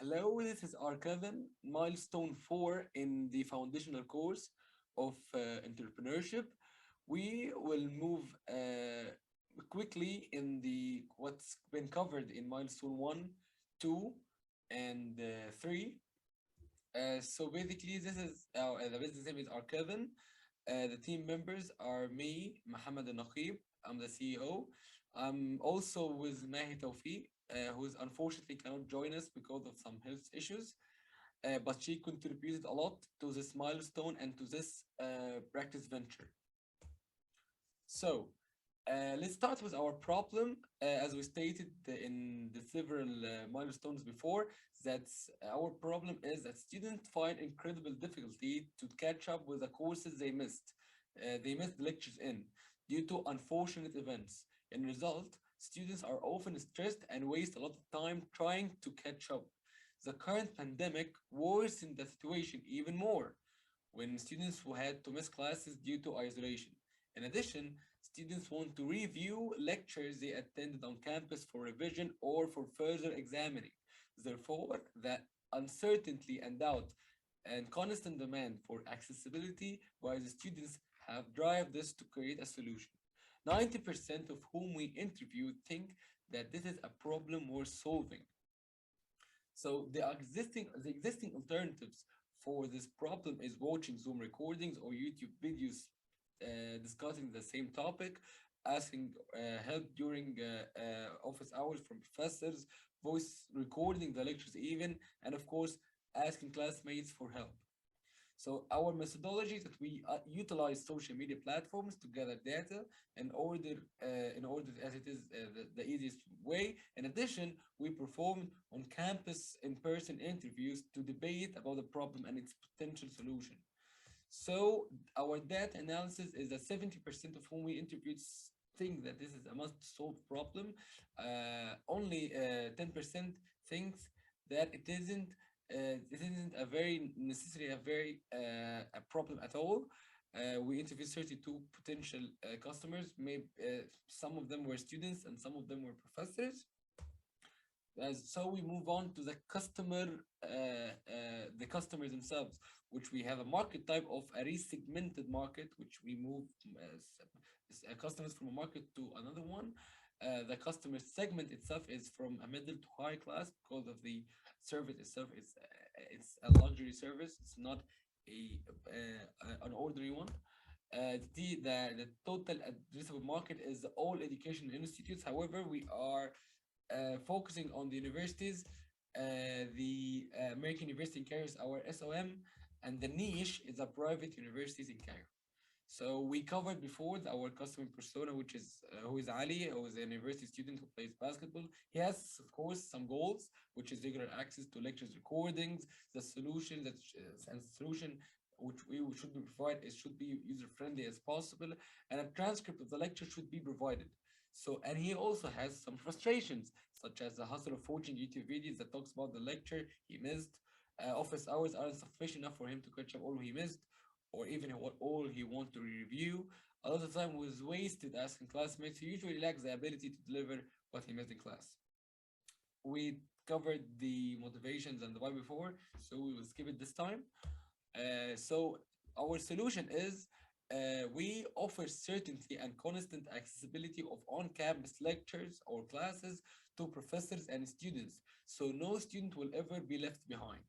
Hello, this is Archiven, Milestone 4 in the foundational course of entrepreneurship. We will move quickly in the what's been covered in Milestone 1, 2, and 3. So basically, this is the business name is Archiven. The team members are me, Mohammed Al Naqib. I'm the CEO. I'm also with Mahi Tawfiq, who is unfortunately cannot join us because of some health issues. But she contributed a lot to this milestone and to this practice venture. So let's start with our problem. As we stated in the several milestones before, that our problem is that students find incredible difficulty to catch up with the courses they missed. They missed lectures in due to unfortunate events. In result, students are often stressed and waste a lot of time trying to catch up. The current pandemic worsened the situation even more when students who had to miss classes due to isolation. In addition, students want to review lectures they attended on campus for revision or for further examining. Therefore, the uncertainty and doubt and constant demand for accessibility by the students have driven this to create a solution. 90% of whom we interviewed think that this is a problem worth solving. So the existing alternatives for this problem is watching Zoom recordings or YouTube videos discussing the same topic, asking help during office hours from professors, voice recording the lectures even, and of course asking classmates for help. So our methodology is that we utilize social media platforms to gather data in order as it is the easiest way. In addition, we perform on campus in-person interviews to debate about the problem and its potential solution. So our data analysis is that 70% of whom we interviewed think that this is a must-solve problem. Only 10% thinks that it isn't a very necessarily a problem at all. We interviewed 32 potential customers. Maybe some of them were students and some of them were professors. So we move on to the customers themselves, which we have a market type of a resegmented market, which we move customers from a market to another one. The customer segment itself is from a middle to high class because of the service itself. It's a luxury service. It's not an ordinary one. The total addressable market is all education institutes. However, we are focusing on the universities. The American University in Cairo is our SOM, and the niche is the private universities in Cairo. So we covered before our customer persona, which is who is Ali, who is a university student who plays basketball. He has, of course, some goals, which is regular access to lectures recordings. The solution which we should be provided is should be user friendly as possible, and a transcript of the lecture should be provided. So, and he also has some frustrations, such as the hustle of watching YouTube videos that talks about the lecture he missed. Office hours aren't sufficient enough for him to catch up all he missed, or even what all he wants to review. A lot of time was wasted asking classmates. He usually lacks the ability to deliver what he missed in class. We covered the motivations and the why before, so we will skip it this time. So our solution is we offer certainty and constant accessibility of on-campus lectures or classes to professors and students, so no student will ever be left behind.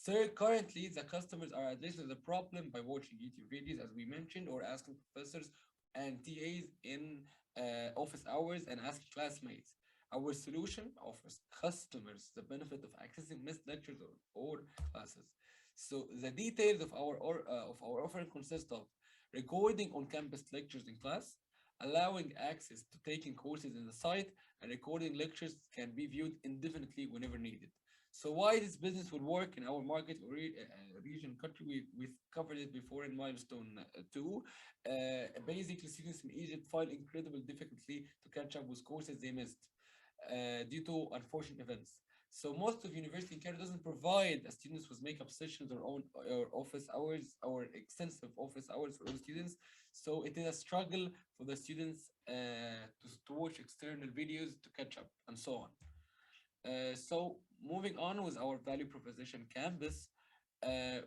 Third, currently, the customers are addressing the problem by watching YouTube videos, as we mentioned, or asking professors and TAs in office hours and asking classmates. Our solution offers customers the benefit of accessing missed lectures or classes. So the details of our offering consist of recording on-campus lectures in class, allowing access to taking courses in the site, and recording lectures can be viewed indefinitely whenever needed. So why this business will work in our market or region country, we've covered it before in Milestone 2. Basically, students in Egypt find incredible difficulty to catch up with courses they missed due to unfortunate events. So most of university in Canada doesn't provide students with makeup sessions or own or office hours or extensive office hours for all students. So it is a struggle for the students to watch external videos to catch up and so on. So moving on with our value proposition canvas,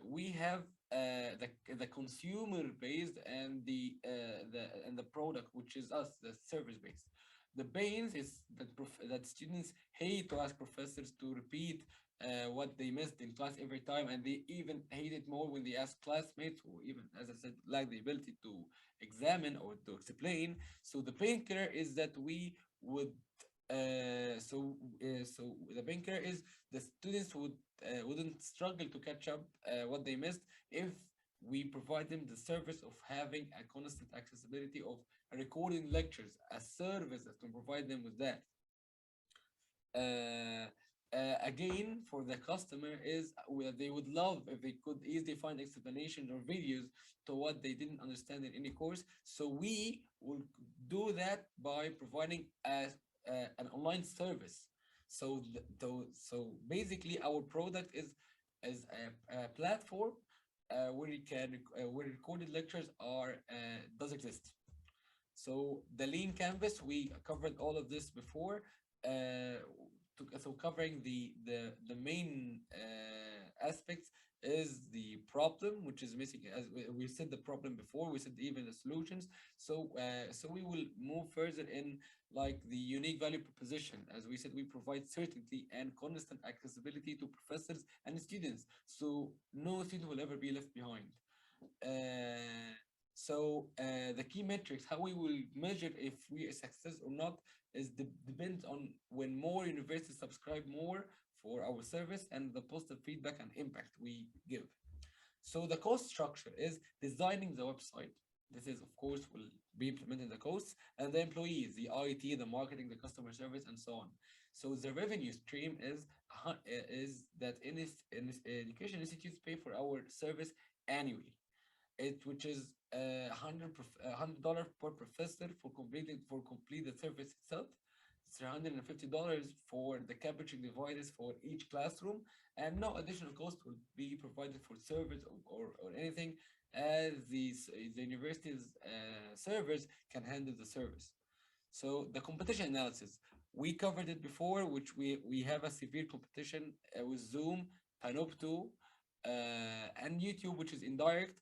we have the consumer based and the product, which is us, the service based. The pains is that that students hate to ask professors to repeat what they missed in class every time, and they even hate it more when they ask classmates who even, as I said, lack the ability to examine or to explain. So the painkiller is that we would so the painkiller is the students wouldn't struggle to catch up what they missed if we provide them the service of having a constant accessibility of recording lectures, a service that can provide them with that. Uh, Again, for the customer is they would love if they could easily find explanation or videos to what they didn't understand in any course. So we will do that by providing an online service. So so basically, our product is a platform where you can where recorded lectures are does exist. So the lean canvas, we covered all of this before. So covering the main aspects is the problem, which is missing. As we said, the problem before, we said even the solutions. So we will move further in like the unique value proposition. As we said, we provide certainty and constant accessibility to professors and students, so no student will ever be left behind. The key metrics, how we will measure if we are success or not, is depends on when more universities subscribe more for our service and the positive feedback and impact we give. So the cost structure is designing the website. This is, of course, will be implementing the costs, and the employees, the IT, the marketing, the customer service, and so on. So the revenue stream is that in education institutes pay for our service annually, which is $100 per professor for complete the service itself. It's $350 for the capturing devices for each classroom, and no additional cost will be provided for servers or anything, as the university's servers can handle the service. So the competition analysis, we covered it before, which we have a severe competition with Zoom, Panopto, and YouTube, which is indirect.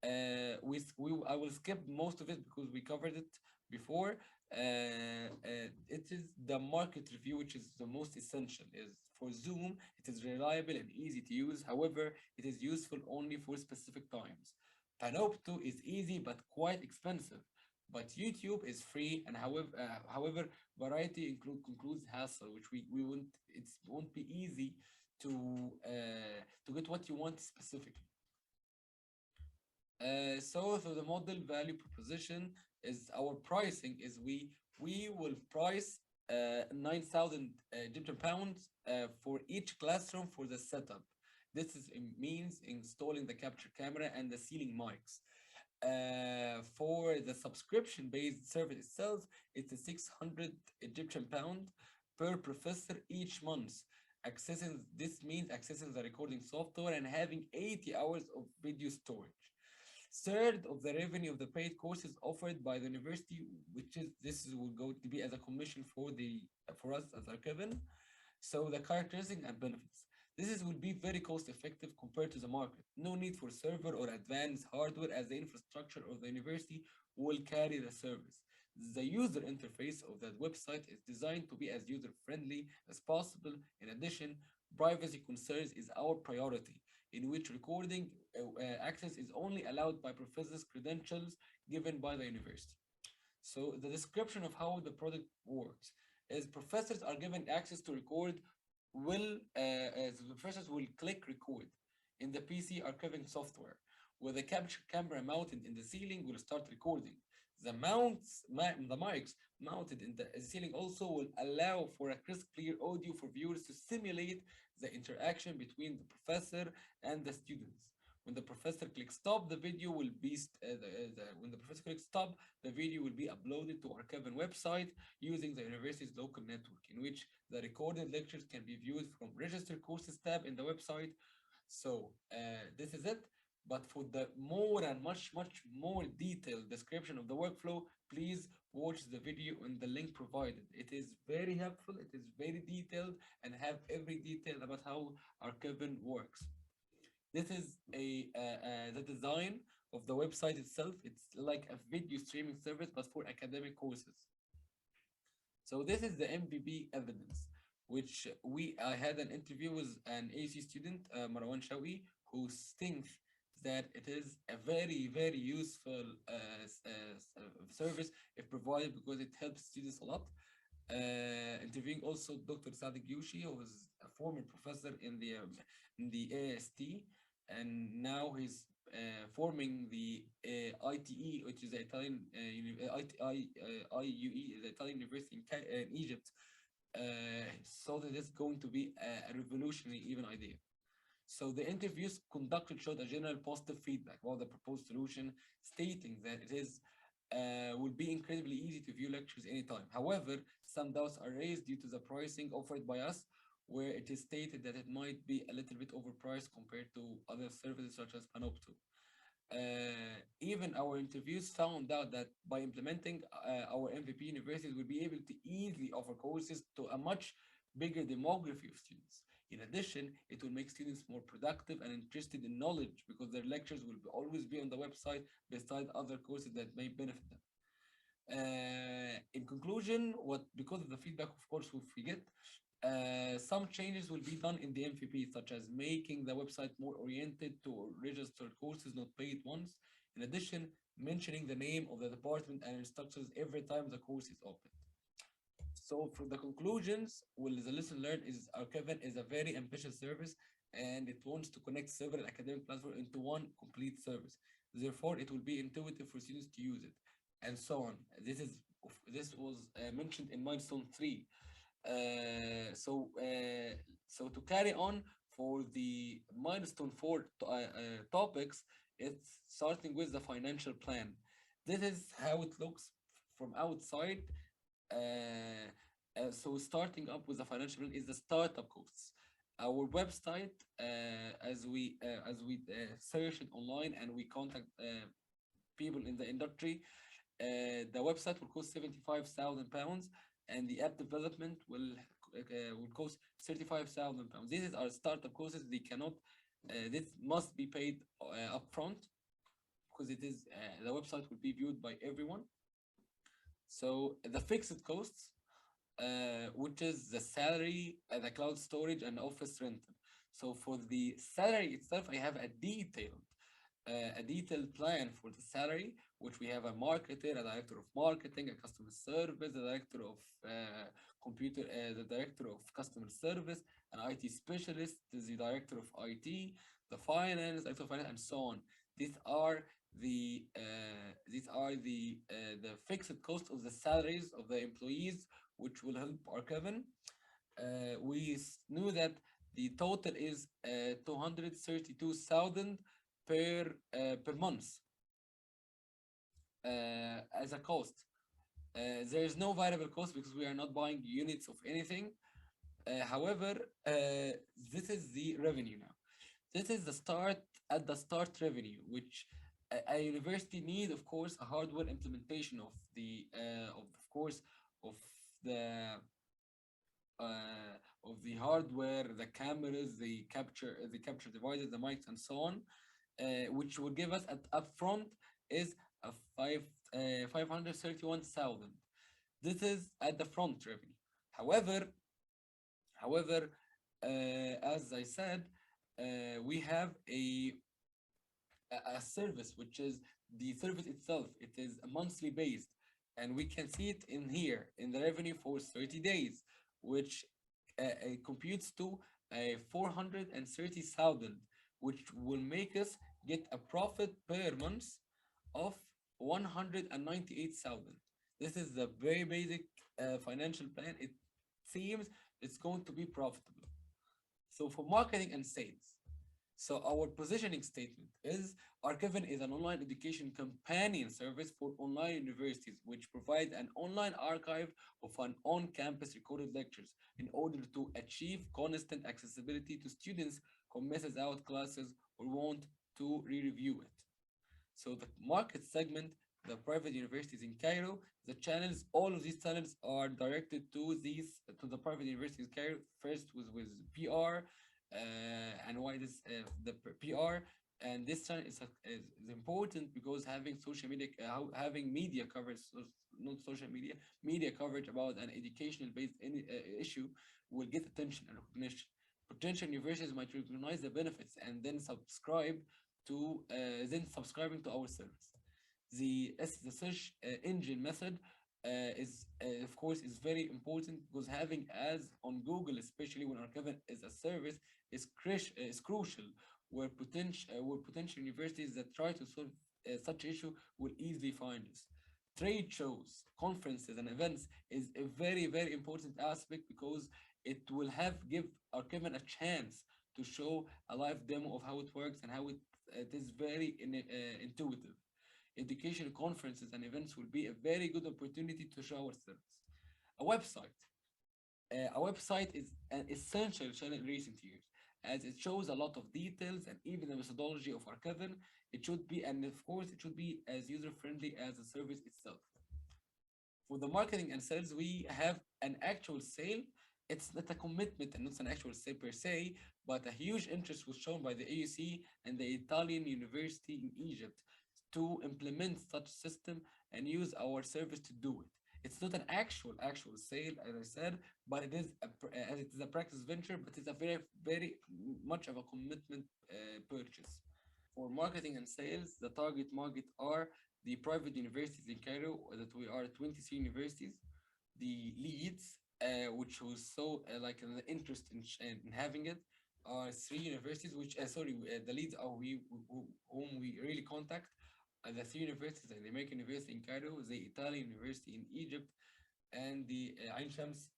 I will skip most of it because we covered it before. It is the market review, which is the most essential. Is for Zoom, it is reliable and easy to use. However, it is useful only for specific times. Panopto is easy but quite expensive. But YouTube is free, and however, variety concludes hassle, which we won't. It won't be easy to get what you want specifically. So the model value proposition is our pricing is we will price 9,000 Egyptian pounds for each classroom for the setup. This means installing the capture camera and the ceiling mics. For the subscription-based service itself, it's a 600 Egyptian pound per professor each month. Accessing this means accessing the recording software and having 80 hours of video storage. Third of the revenue of the paid courses offered by the university, which is this will go to be as a commission for us as Archiven. So the characteristics and benefits. Will be very cost effective compared to the market. No need for server or advanced hardware, as the infrastructure of the university will carry the service. The user interface of that website is designed to be as user friendly as possible. In addition, privacy concerns is our priority, in which recording access is only allowed by professors' credentials given by the university. So the description of how the product works is professors are given access to record as the professors will click record in the PC archiving software, where the capture camera mounted in the ceiling will start recording. The mics mounted in the ceiling also will allow for a crisp, clear audio for viewers to simulate the interaction between the professor and the students. When the professor clicks stop, the video will be when the professor clicks stop, the video will be uploaded to our Archiven website using the university's local network, in which the recorded lectures can be viewed from register courses tab in the website. So this is it. But for the more and much more detailed description of the workflow, please watch the video in the link provided. It is very helpful, it is very detailed, and have every detail about how Archiven works. This is the design of the website itself. It's like a video streaming service, but for academic courses. So this is the MVP evidence, which I had an interview with an AC student, Marwan Shawi, who thinks that it is a very useful service if provided because it helps students a lot. Interviewing also Dr. Sadiq Yushi, who was a former professor in the AST, and now he's forming the ITE, which is the Italian IUE, the Italian University in Egypt. So that it's going to be a revolutionary even idea. So the interviews conducted showed a general positive feedback about the proposed solution, stating that it is will be incredibly easy to view lectures anytime. However, some doubts are raised due to the pricing offered by us, where it is stated that it might be a little bit overpriced compared to other services such as Panopto. Even our interviews found out that by implementing our MVP, universities will be able to easily offer courses to a much bigger demography of students. In addition, it will make students more productive and interested in knowledge because their lectures will always be on the website beside other courses that may benefit them. In conclusion, because of the feedback, of course, we get, some changes will be done in the MVP, such as making the website more oriented to registered courses, not paid ones. In addition, mentioning the name of the department and instructors every time the course is open. So for the conclusions, well, the lesson learned is Archiven is a very ambitious service and it wants to connect several academic platforms into one complete service. Therefore, it will be intuitive for students to use it, and so on. This was mentioned in Milestone 3. So to carry on for the Milestone 4 topics, it's starting with the financial plan. This is how it looks from outside. So starting up with the financial plan is the startup costs. Our website, as we search it online and we contact people in the industry, the website will cost £75,000, and the app development will cost £35,000. This is our startup costs. They cannot. This must be paid upfront because it is the website will be viewed by everyone. So the fixed costs, which is the salary, the cloud storage, and office rental. So for the salary itself, I have a detailed plan for the salary, which we have a marketer, a director of marketing, a customer service, the director of the director of customer service, an IT specialist, the director of IT, the finance, director of finance, and so on. These are the fixed cost of the salaries of the employees, which will help Archiven. We knew that the total is 232,000 per month as a cost. There is no variable cost because we are not buying units of anything. However, this is the revenue now. This is the start revenue, which a university need, of course, a hardware implementation of the of course of the hardware, the cameras, the capture devices, the mics, and so on, which will give us at upfront is a 531,000. This is at the front revenue. However, as I said, we have a service, which is the service itself. It is a monthly based, and we can see it in here in the revenue for 30 days, which computes to 430,000, which will make us get a profit per month of 198,000. This is the very basic financial plan. It seems it's going to be profitable. So for marketing and sales, so our positioning statement is Archiven is an online education companion service for online universities, which provides an online archive of an on-campus recorded lectures in order to achieve constant accessibility to students who misses out classes or won't to re-review it. So the market segment, the private universities in Cairo, the channels, all of these channels are directed to the private universities in Cairo. First with PR, and why this the PR, and this channel is important because having social media, having media coverage, not social media coverage about an educational based issue will get attention and recognition. Potential universities might recognize the benefits and then subscribing to our service. The search engine method is of course is very important because having ads on Google, especially when Archiven is a service, is crucial. Where potential universities that try to solve such issue will easily find us. Trade shows, conferences, and events is a very important aspect because it will give Archiven a chance to show a live demo of how it works and how it is very intuitive. Education conferences and events will be a very good opportunity to show our service. A website. A website is an essential channel in recent years, as it shows a lot of details and even the methodology of Archiven. It should be, and of course, it should be as user-friendly as the service itself. For the marketing and sales, we have an actual sale. It's not a commitment and not an actual sale per se, but a huge interest was shown by the AUC and the Italian University in Egypt to implement such system and use our service to do it. It's not an actual sale, as I said, but it is as it is a practice venture, but it's a very much of a commitment purchase. For marketing and sales, the target market are the private universities in Cairo, that we are 23 universities, the leads, which was so like an interest in having it, are three universities, which the leads are whom we really contact. The three universities: the American University in Cairo, the Italian University in Egypt, and the Ain Shams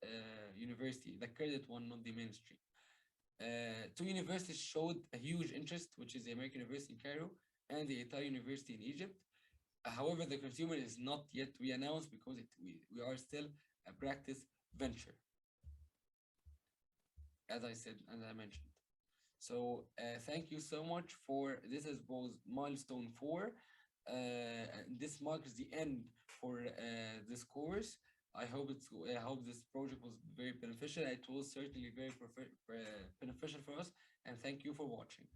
University, the credit one, not the mainstream. Two universities showed a huge interest, which is the American University in Cairo and the Italian University in Egypt. However, the consumer is not yet re-announced because we are still a practice venture, as I said, as I mentioned. So thank you so much for this. Is was milestone 4. This marks the end for this course. I hope this project was very beneficial. It was certainly very beneficial for us, and thank you for watching.